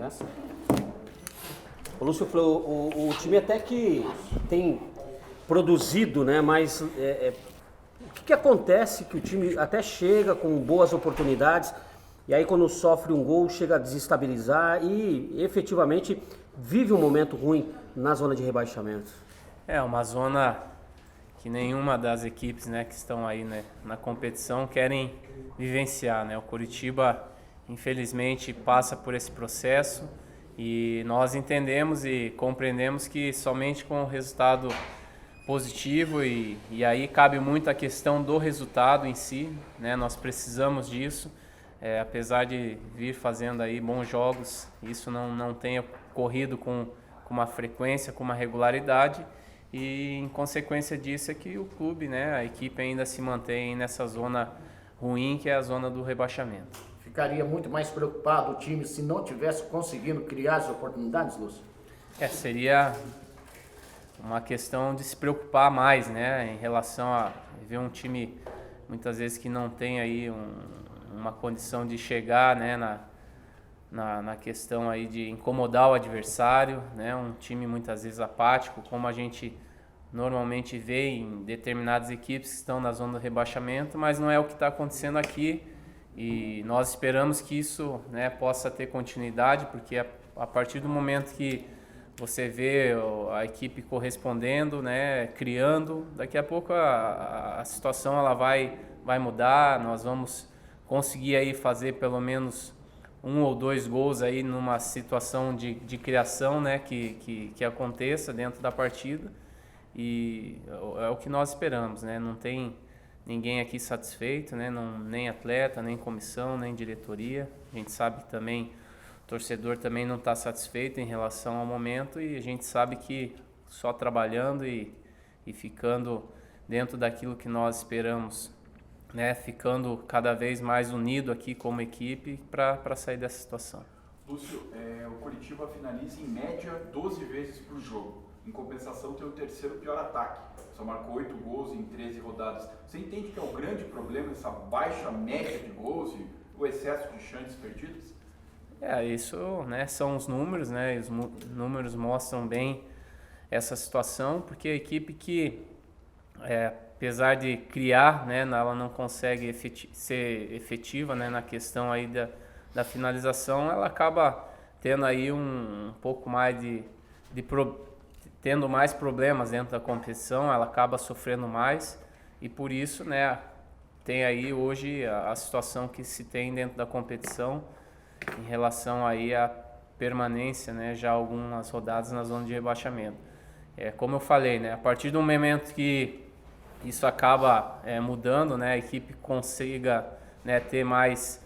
né? O Lúcio falou, o time até que tem produzido, né? Mas o que acontece que o time até chega com boas oportunidades e aí quando sofre um gol chega a desestabilizar e efetivamente vive um momento ruim na zona de rebaixamento? É uma zona que nenhuma das equipes, né, que estão aí, né, na competição querem vivenciar, né? O Coritiba, infelizmente, passa por esse processo e nós entendemos e compreendemos que somente com o resultado positivo e aí cabe muito a questão do resultado em si, né? Nós precisamos disso, apesar de vir fazendo aí bons jogos, isso não tenha corrido com uma frequência, com uma regularidade. E em consequência disso é que o clube, né, a equipe ainda se mantém nessa zona ruim que é a zona do rebaixamento. Ficaria muito mais preocupado o time se não tivesse conseguindo criar as oportunidades, Lúcio? Seria uma questão de se preocupar mais, né, em relação a ver um time muitas vezes que não tem aí uma condição de chegar, né, na questão aí de incomodar o adversário, né? Um time muitas vezes apático, como a gente normalmente vê em determinadas equipes que estão na zona do rebaixamento, mas não é o que está acontecendo aqui e nós esperamos que isso, né, possa ter continuidade, porque a partir do momento que você vê a equipe correspondendo, né, criando, daqui a pouco a situação ela vai mudar, nós vamos conseguir aí fazer pelo menos 1 ou 2 gols aí numa situação de criação, né, que aconteça dentro da partida e é o que nós esperamos, né? Não tem ninguém aqui satisfeito, né? Nem atleta, nem comissão, nem diretoria. A gente sabe que também o torcedor também não está satisfeito em relação ao momento e a gente sabe que só trabalhando e ficando dentro daquilo que nós esperamos, né, ficando cada vez mais unido aqui como equipe para sair dessa situação. Lúcio, o Coritiba finaliza em média 12 vezes por jogo. Em compensação, tem o terceiro pior ataque. Só marcou 8 gols em 13 rodadas. Você entende que é o grande problema essa baixa média de gols e o excesso de chances perdidas? Isso, né, são os números, né, os números mostram bem essa situação, porque a equipe que apesar de criar, né, ela não consegue ser efetiva, né, na questão aí da finalização, ela acaba tendo aí um pouco mais tendo mais problemas dentro da competição, ela acaba sofrendo mais e por isso, né, tem aí hoje a situação que se tem dentro da competição em relação aí à permanência, né, já algumas rodadas na zona de rebaixamento. Como eu falei, né, a partir do momento que isso acaba mudando, né, a equipe consiga, né, ter mais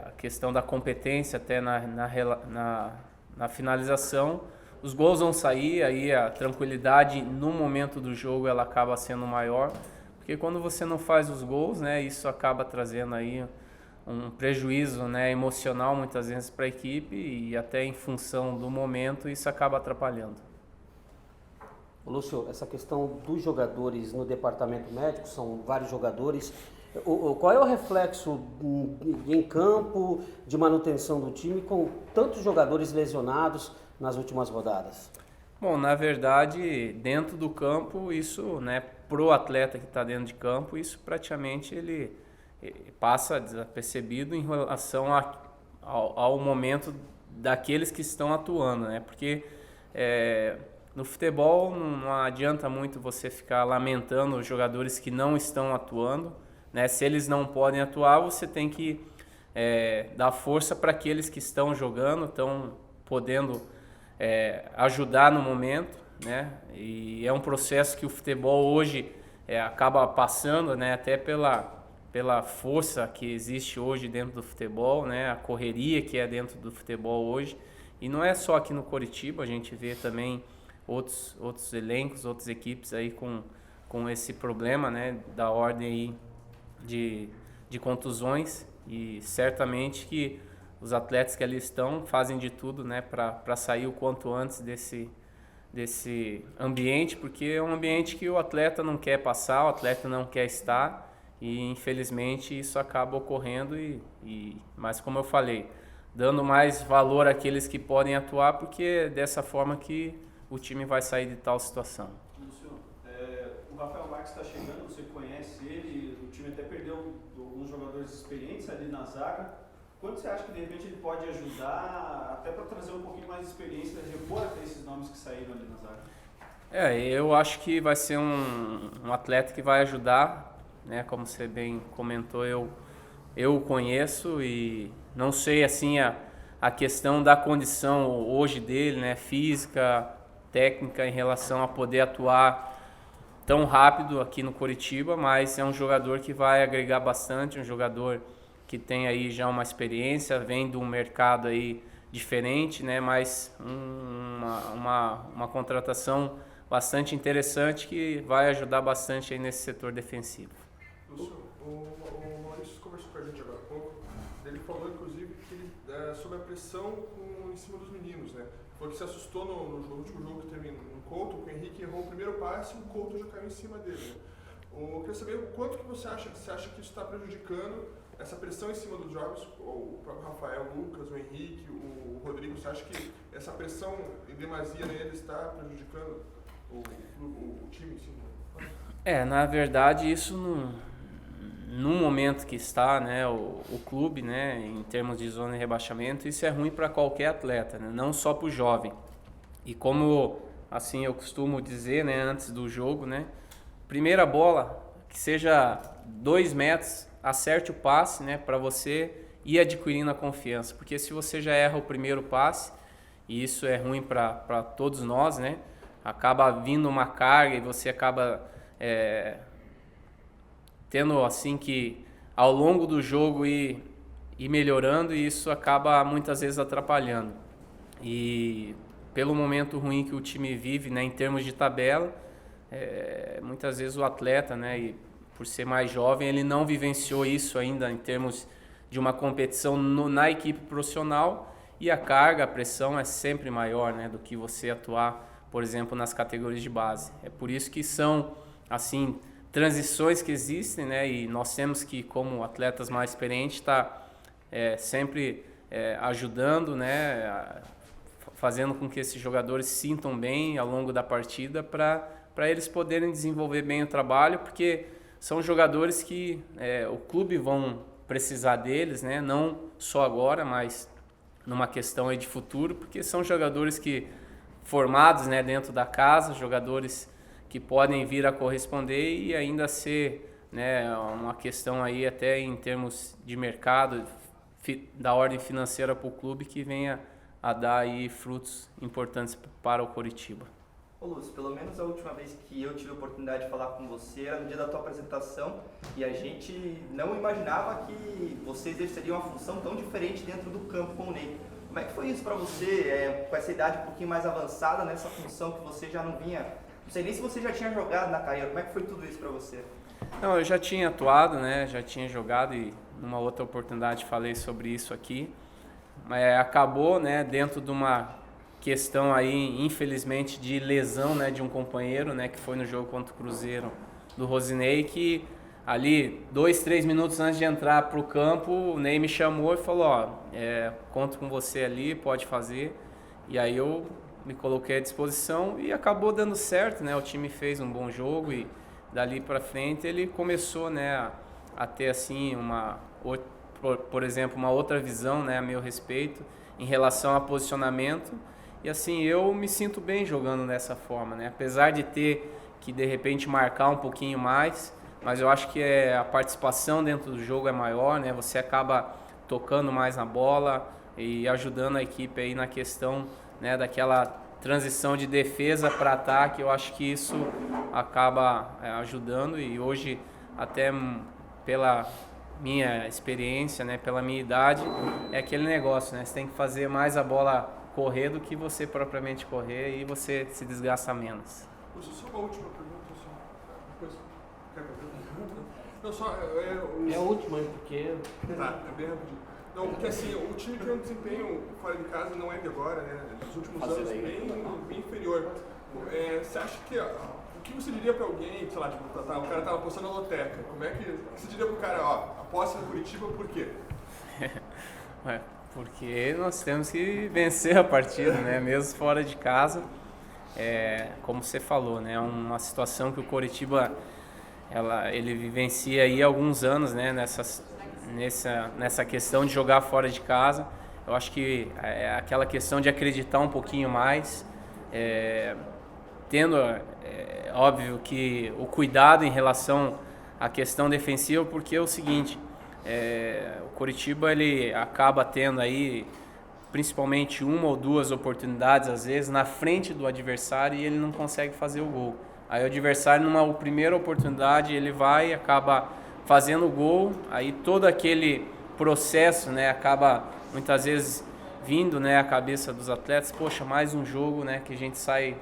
a questão da competência até na finalização, os gols vão sair, aí a tranquilidade no momento do jogo ela acaba sendo maior, porque quando você não faz os gols, né, isso acaba trazendo aí um prejuízo, né, emocional muitas vezes para a equipe e até em função do momento isso acaba atrapalhando. Lúcio, essa questão dos jogadores no departamento médico, são vários jogadores, qual é o reflexo em campo de manutenção do time com tantos jogadores lesionados nas últimas rodadas? Bom, na verdade, dentro do campo, isso, né, pro atleta que está dentro de campo, isso praticamente ele passa desapercebido em relação ao momento daqueles que estão atuando, né? Porque no futebol não adianta muito você ficar lamentando os jogadores que não estão atuando, né? Se eles não podem atuar, você tem que dar força para aqueles que estão jogando, estão podendo ajudar no momento, né? E é um processo que o futebol hoje acaba passando, né? Até pela força que existe hoje dentro do futebol, né? A correria que é dentro do futebol hoje. E não é só aqui no Coritiba, a gente vê também outros elencos, outras equipes aí com esse problema, né, da ordem aí de contusões e certamente que os atletas que ali estão fazem de tudo, né, para sair o quanto antes desse ambiente, porque é um ambiente que o atleta não quer passar, o atleta não quer estar e infelizmente isso acaba ocorrendo mas como eu falei, dando mais valor àqueles que podem atuar, porque é dessa forma que o time vai sair de tal situação. Lúcio, o Rafael Marques está chegando, você conhece ele, o time até perdeu alguns jogadores experientes ali na zaga. Quanto você acha que de repente ele pode ajudar, até para trazer um pouquinho mais de experiência, repor até esses nomes que saíram ali na zaga? Eu acho que vai ser um atleta que vai ajudar, né? Como você bem comentou, eu o conheço e não sei assim a questão da condição hoje dele, né? Física, técnica, em relação a poder atuar tão rápido aqui no Coritiba, mas é um jogador que vai agregar bastante, um jogador que tem aí já uma experiência, vem de um mercado aí diferente, né? Mas uma contratação bastante interessante que vai ajudar bastante aí nesse setor defensivo. Lúcio, o Maurício conversou com a gente agora há pouco, ele falou inclusive que sobre a pressão em cima dos meninos, né? Foi que se assustou no último jogo que teve no Couto, que o Henrique errou o primeiro passe e o Couto já caiu em cima dele, né? Eu queria saber o quanto que você acha que isso está prejudicando essa pressão em cima dos jogos, o próprio Rafael, o Lucas, o Henrique, o Rodrigo. Você acha que essa pressão em demasia neles está prejudicando o time em si? Na verdade, isso no momento que está, né, o clube, né, em termos de zona de rebaixamento, isso é ruim para qualquer atleta, né, não só para o jovem. E como assim eu costumo dizer, né, antes do jogo, né, primeira bola, que seja 2 metros, acerte o passe, né, para você ir adquirindo a confiança, porque se você já erra o primeiro passe, e isso é ruim para todos nós, né, acaba vindo uma carga e você acaba tendo assim que ao longo do jogo ir melhorando, e isso acaba muitas vezes atrapalhando. E pelo momento ruim que o time vive, né, em termos de tabela, muitas vezes o atleta, né, e por ser mais jovem, ele não vivenciou isso ainda em termos de uma competição na equipe profissional, e a carga, a pressão é sempre maior, né, do que você atuar, por exemplo, nas categorias de base. É por isso que são assim transições que existem, né, e nós temos que, como atletas mais experientes, estar sempre ajudando, né, fazendo com que esses jogadores se sintam bem ao longo da partida para eles poderem desenvolver bem o trabalho, porque são jogadores que o clube vão precisar deles, né, não só agora, mas numa questão aí de futuro, porque são jogadores que formados, né, dentro da casa, jogadores que podem vir a corresponder e ainda ser, né, uma questão aí até em termos de mercado, da ordem financeira para o clube, que venha a dar aí frutos importantes para o Coritiba. Ô Lúcio, pelo menos a última vez que eu tive a oportunidade de falar com você era no dia da tua apresentação, e a gente não imaginava que você exerceria uma função tão diferente dentro do campo com o Ney. Como é que foi isso para você, com essa idade um pouquinho mais avançada, nessa função que você já não vinha, não sei nem se você já tinha jogado na carreira, como é que foi tudo isso para você? Não, eu já tinha atuado, né, já tinha jogado, e numa outra oportunidade falei sobre isso aqui, mas acabou, né, dentro de uma questão aí, infelizmente, de lesão, né, de um companheiro, né, que foi no jogo contra o Cruzeiro do Rosinei, que ali 2-3 minutos antes de entrar para o campo, o Ney me chamou e falou, conto com você ali, pode fazer. E aí eu me coloquei à disposição e acabou dando certo, né, o time fez um bom jogo e dali para frente ele começou, né, a ter assim por exemplo, uma outra visão, né, a meu respeito em relação a posicionamento. E assim, eu me sinto bem jogando dessa forma, né? Apesar de ter que, de repente, marcar um pouquinho mais, mas eu acho que a participação dentro do jogo é maior, né? Você acaba tocando mais na bola e ajudando a equipe aí na questão, né, daquela transição de defesa para ataque. Eu acho que isso acaba ajudando, e hoje, até pela minha experiência, né, pela minha idade, é aquele negócio, né? Você tem que fazer mais a bola correr do que você propriamente correr, e você se desgasta menos. Só uma última pergunta, depois quer pergunta? Não, só É a última, porque tá, é bem rapidinho. Não, porque assim, o time tem um desempenho fora de casa, não é de agora, né? Dos últimos anos, bem inferior. Você acha que o que você diria para alguém, sei lá, tipo, o cara tava apostando na loteca, como é que você diria pro cara, aposta no Curitiba, por quê? Porque nós temos que vencer a partida, né? Mesmo fora de casa. Como você falou, né? É uma situação que o Coritiba ele vivencia aí há alguns anos, né? Nessa questão de jogar fora de casa. Eu acho que é aquela questão de acreditar um pouquinho mais, tendo, óbvio, que o cuidado em relação à questão defensiva, porque é o seguinte, o Coritiba ele acaba tendo aí principalmente uma ou duas oportunidades, às vezes, na frente do adversário e ele não consegue fazer o gol. Aí o adversário, numa primeira oportunidade, ele vai e acaba fazendo o gol, aí todo aquele processo, né, acaba muitas vezes vindo, né, à cabeça dos atletas, poxa, mais um jogo, né, que a gente sai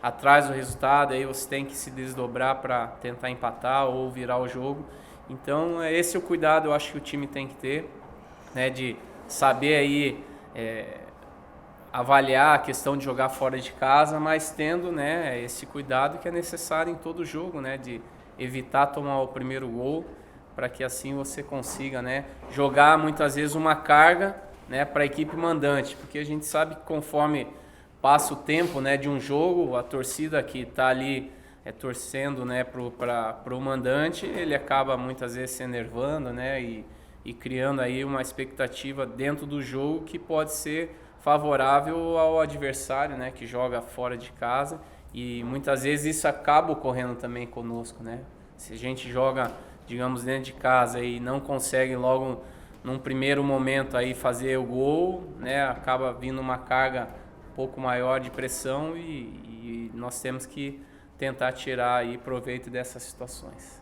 atrás do resultado, aí você tem que se desdobrar para tentar empatar ou virar o jogo. Então, esse é o cuidado, eu acho que o time tem que ter, né, de saber aí avaliar a questão de jogar fora de casa, mas tendo, né, esse cuidado que é necessário em todo jogo, né, de evitar tomar o primeiro gol, para que assim você consiga, né, jogar muitas vezes uma carga, né, para a equipe mandante, porque a gente sabe que conforme passa o tempo, né, de um jogo, a torcida que está ali torcendo, né, para o mandante, ele acaba muitas vezes se enervando, né, e criando aí uma expectativa dentro do jogo que pode ser favorável ao adversário, né, que joga fora de casa, e muitas vezes isso acaba ocorrendo também conosco, né? Se a gente joga, digamos, dentro de casa e não consegue logo num primeiro momento aí fazer o gol, né, acaba vindo uma carga um pouco maior de pressão e nós temos que tentar tirar aí proveito dessas situações.